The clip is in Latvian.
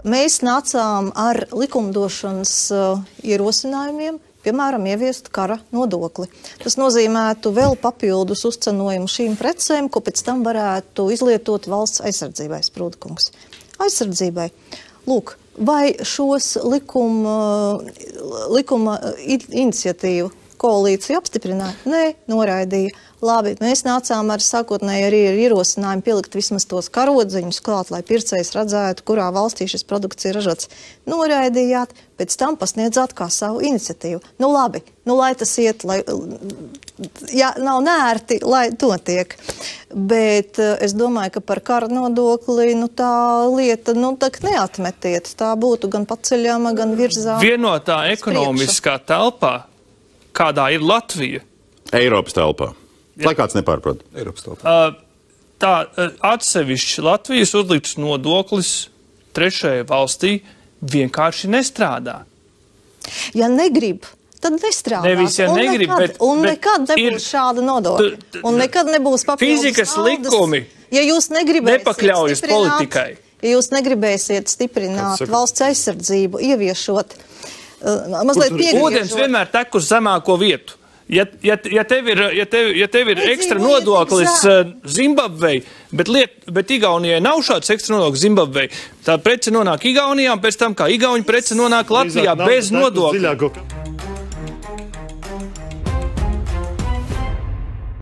Mēs nācām ar likumdošanas ierosinājumiem, piemēram, ieviest kara nodokli. Tas nozīmētu vēl papildus uzcenojumu šīm precēm, ko pēc tam varētu izlietot valsts aizsardzībai, Sprūdkungs. Aizsardzībai. Lūk, vai šos likuma iniciatīvu koalīcija apstiprināja? Nē, noraidīja. Labi, mēs nācām ar sākotnēji arī ar ierosinājumu pielikt vismaz tos karodziņus klāt, lai pircējs redzētu, kurā valstī šis produkts ir ražots. Noraidījāt, pēc tam pasniedzāt kā savu iniciatīvu. Nu labi, lai tas iet, ja nav nērti, lai to tiek. Bet es domāju, ka par kara nodokli, tā lieta, tak neatmetiet. Tā būtu gan paceļama, gan virzā. Vienotā ekonomiskā telpā, kādā ir Latvija. Eiropas telpā. Lai kāds nepārprot. Eiropas telpā. Tā atsevišķi Latvijas uzlikts nodoklis trešajai valstī vienkārši nestrādā. Ja negrib, tad nestrādās. Nevis, ja negrib, un nekad nebūs šāda nodokļa. Un nekad nebūs papildus fizikas naudas, likumi ja jūs nepakļaujas politikai. Ja jūs negribēsiet stiprināt valsts aizsardzību, ieviešot mazliet piegriežot. Ūdens vienmēr tek uz zemāko vietu. Ja tev ir ekstra nodoklis Zimbabvei, bet Igaunijai nav šāds ekstra nodoklis Zimbabvei, tā prece nonāk Igaunijā, un pēc tam kā Igauņu prece nonāk Latvijā bez nodokļa.